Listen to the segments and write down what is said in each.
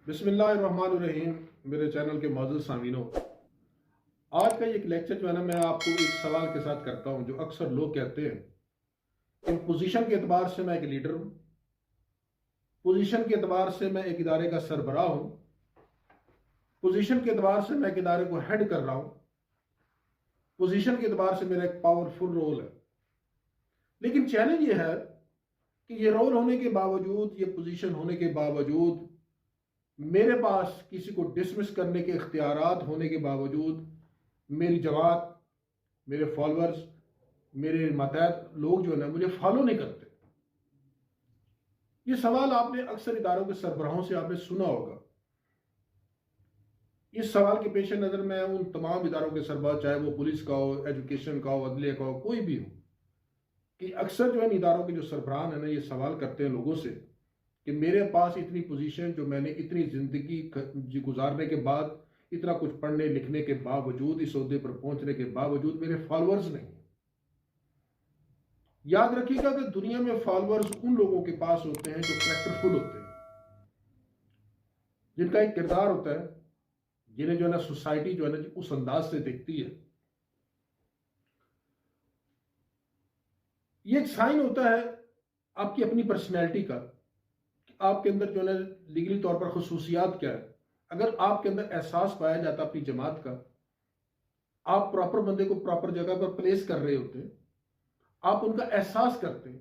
बिस्मिल्लाहिर्रहमानिर्रहीम। मेरे चैनल के मौजूद सामीनों, आज का एक लेक्चर जो है ना, मैं आपको एक सवाल के साथ करता हूं। जो अक्सर लोग कहते हैं कि पोजीशन के एतबार से मैं एक लीडर हूं, पोजीशन के एतबार से मैं एक इदारे का सरबराह हूं, पोजीशन के एतबार से मैं एक इदारे को हेड कर रहा हूं, पोजीशन के एतबार से मेरा एक पावरफुल रोल है। लेकिन चैलेंज ये है कि ये रोल होने के बावजूद, ये पोजीशन होने के बावजूद, मेरे पास किसी को डिसमिस करने के इख्तियारात होने के बावजूद, मेरी जमात, मेरे फॉलोअर्स, मेरे मातहत लोग जो है ना, मुझे फॉलो नहीं करते। ये सवाल आपने अक्सर इदारों के सरबराहों से आपने सुना होगा। इस सवाल के पेश नज़र मैं उन तमाम इदारों के सरबराह, चाहे वो पुलिस का हो, एजुकेशन का हो, अदलिया का हो, कोई भी हो, कि अक्सर जो है इदारों के जो सरबराह है ना, ये सवाल करते हैं लोगों से कि मेरे पास इतनी पोजीशन, जो मैंने इतनी जिंदगी गुजारने के बाद, इतना कुछ पढ़ने लिखने के बावजूद, इस ओहदे पर पहुंचने के बावजूद मेरे फॉलोअर्स नहीं। याद रखिएगा कि दुनिया में फॉलोअर्स उन लोगों के पास होते हैं जो कैरेक्टरफुल होते हैं, जिनका एक किरदार होता है, जिन्हें जो है ना सोसाइटी जो है ना उस अंदाज से देखती है। ये एक साइन होता है आपकी अपनी पर्सनैलिटी का, आपके अंदर जो है ना लीगली तौर पर खुसूसियात क्या है। अगर आपके अंदर एहसास पाया जाता अपनी जमात का, आप प्रॉपर बंदे को प्रॉपर जगह पर प्लेस कर रहे होते, आप उनका एहसास करते।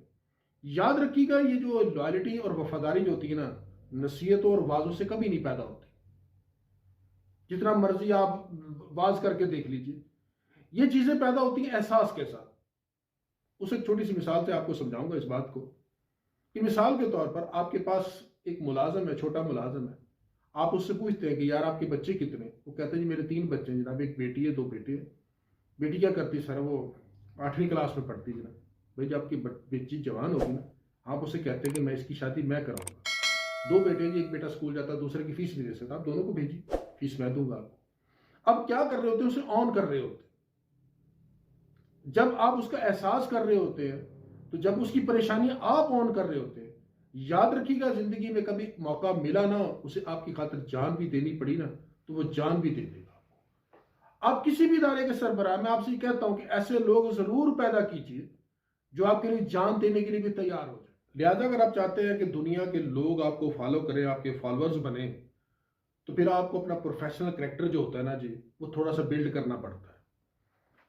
याद रखिएगा, ये जो लॉयल्टी और वफादारी जो होती है ना, नसीहतों और वाजों से कभी नहीं पैदा होती। जितना मर्जी आप वाज करके देख लीजिए, ये चीजें पैदा होती हैं एहसास के साथ। उस एक छोटी सी मिसाल से आपको समझाऊंगा इस बात को कि मिसाल के तौर पर आपके पास एक मुलाजम है, छोटा मुलाजम है। आप उससे पूछते हैं कि यार आपके बच्चे कितने? वो कहते हैं जी मेरे 3 बच्चे हैं जनाब, एक बेटी है 2 बेटे हैं। बेटी क्या करती सर? वो 8वीं क्लास में पढ़ती जनाब। भाई जब आपकी बच्ची जवान होगी ना, आप उसे कहते हैं कि मैं इसकी शादी मैं कराऊंगा। 2 बेटे जी, एक बेटा स्कूल जाता है, दूसरे की फीस नहीं दे सकता, आप दोनों को भेजिए, फीस मैं दूंगा आपको। अब क्या कर रहे होते हैं? उसे ऑन कर रहे होते। जब आप उसका एहसास कर रहे होते हैं, तो जब उसकी परेशानी आप ऑन कर रहे होते हैं, याद रखिएगा जिंदगी में कभी मौका मिला ना, उसे आपकी खातिर जान भी देनी पड़ी ना, तो वो जान भी दे देगा आपको। आप किसी भी इदारे के सरबराह, मैं आपसे कहता हूं कि ऐसे लोग जरूर पैदा कीजिए जो आपके लिए जान देने के लिए भी तैयार हो जाए। लिहाजा अगर आप चाहते हैं कि दुनिया के लोग आपको फॉलो करें, आपके फॉलोअर्स बने, तो फिर आपको अपना प्रोफेशनल कैरेक्टर जो होता है ना जी, वो थोड़ा सा बिल्ड करना पड़ता है।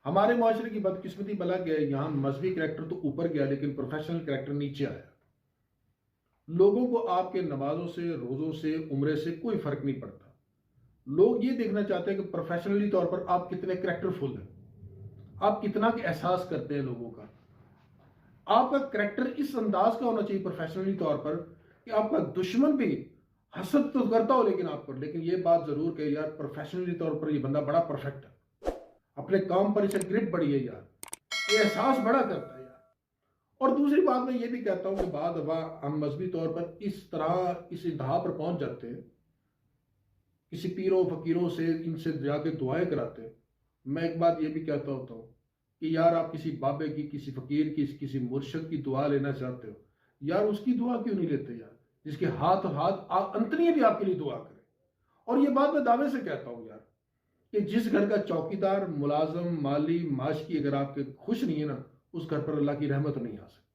हमारे माशरे की बदकिस्मती भला गया, यहां मजहबी कैरेक्टर तो ऊपर गया लेकिन प्रोफेशनल कैरेक्टर नीचे आया। लोगों को आपके नमाजों से, रोजों से, उम्रे से कोई फर्क नहीं पड़ता। लोग ये देखना चाहते हैं कि प्रोफेशनली तौर पर आप कितने कैरेक्टरफुल हैं, आप कितना के एहसास करते हैं लोगों का। आपका कैरेक्टर इस अंदाज का होना चाहिए प्रोफेशनली तौर पर कि आपका दुश्मन भी हसद तो करता हो लेकिन आप पर, लेकिन ये बात जरूर कि यार प्रोफेशनली तौर पर ये बंदा बड़ा परफेक्ट है, अपने काम पर इसे ग्रिप बड़ी है यार, ये एहसास बड़ा करता है यार। और दूसरी बात मैं ये भी कहता हूं कि बाद दफा हम मजहबी तौर पर इस तरह इस इंतहा पर पहुंच जाते हैं, किसी पीरों फकीरों से इनसे जाके दुआएं कराते हैं। मैं एक बात ये भी कहता होता हूँ कि यार आप किसी बाबे की, किसी फकीर की, किसी मुर्शद की दुआ लेना चाहते हो, यार उसकी दुआ क्यों नहीं लेते यार, जिसके हाथ हाथ अंतरियां भी आपके लिए दुआ करें। और ये बात मैं दावे से कहता हूं यार कि जिस घर का चौकीदार, मुलाजम, माली, माश की अगर आपके खुश नहीं है ना, उस घर पर अल्लाह की रहमत नहीं आ सकती।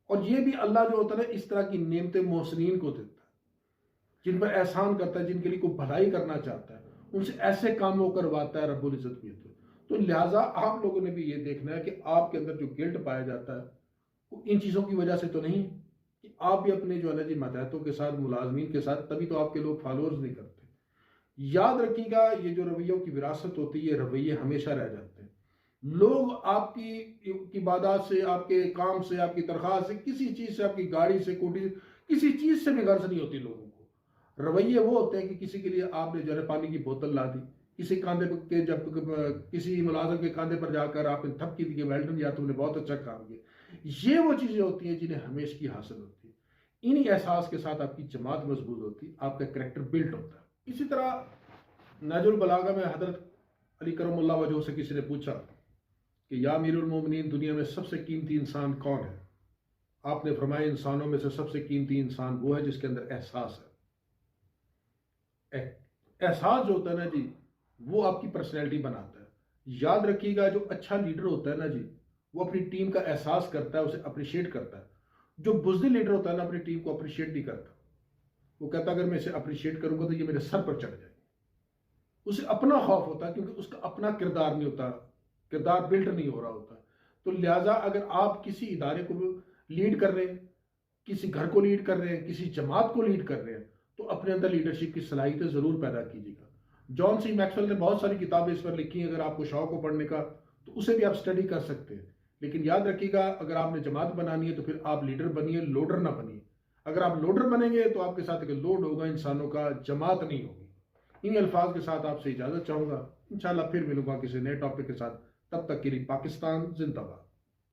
और ये भी अल्लाह जो होता है इस तरह की नेमतें मोहसिनीन को देता है, जिन पर एहसान करता है, जिनके लिए कोई भलाई करना चाहता है, उनसे ऐसे कामों करवाता है रब्बुल इज्जत भी। तो लिहाजा आप लोगों ने भी ये देखना है कि आपके अंदर जो गिल्ट पाया जाता है वो इन चीजों की वजह से तो नहीं कि आप भी अपने जो है ना जी मतहतों के साथ, मुलाजमीन के साथ, तभी तो आपके लोग फॉलोअर्स नहीं करते। याद रखिएगा, ये जो रवैयों की विरासत होती है, रवैये हमेशा रह जाते हैं। लोग आपकी इबादत से, आपके काम से, आपकी तनख्वाह से, किसी चीज से, आपकी गाड़ी से, कोठी, किसी चीज से भी गर्ज नहीं होती लोगों को। रवैये वो होते हैं कि किसी के लिए आपने जो है पानी की बोतल ला दी, किसी कांधे के, जब किसी मुलाजम के कांधे पर जाकर आपने थपकी दी कि वेल्डन यार तुमने बहुत अच्छा काम किया। ये वो चीजें होती हैं जिन्हें हमेशा की हासिल होती है। इन्हीं एहसास के साथ आपकी जमात मजबूत होती है, आपका करेक्टर बिल्ड होता है। इसी तरह नहजुल बलागा में हजरत अली करमुल्लाह वजह से किसी ने पूछा कि या अमीरुल मोमिनीन, दुनिया में सबसे कीमती इंसान कौन है? आपने फरमाया इंसानों में से सबसे कीमती इंसान वो है जिसके अंदर एहसास है। एहसास जो होता है ना जी, वो आपकी पर्सनैलिटी बनाता है। याद रखिएगा, जो अच्छा लीडर होता है ना जी, वो अपनी टीम का एहसास करता है, उसे अप्रिशिएट करता है। जो बुज़दिल लीडर होता है ना, अपनी टीम को अप्रिशिएट नहीं करता। वो कहता है अगर मैं इसे अप्रिशिएट करूंगा तो ये मेरे सर पर चढ़ जाएगा। उसे अपना खौफ होता है, क्योंकि उसका अपना किरदार नहीं होता, किरदार बिल्ड नहीं हो रहा होता। तो लिहाजा अगर आप किसी इदारे को लीड कर रहे हैं, किसी घर को लीड कर रहे हैं, किसी जमात को लीड कर रहे हैं, तो अपने अंदर लीडरशिप की सलाहियतें जरूर पैदा कीजिएगा। जॉन सी मैक्सवेल ने बहुत सारी किताबें इस पर लिखी हैं, अगर आपको शौक हो पढ़ने का तो उसे भी आप स्टडी कर सकते हैं। लेकिन याद रखिएगा, अगर आपने जमात बनानी है तो फिर आप लीडर बनिए, लोडर ना बनिए। अगर आप लोडर बनेंगे तो आपके साथ एक लोड होगा इंसानों का, जमात नहीं होगी। इन्हीं अल्फाज के साथ आपसे इजाजत चाहूंगा। इंशाल्लाह फिर मिलूंगा किसी नए टॉपिक के साथ। तब तक के लिए पाकिस्तान जिंदाबाद।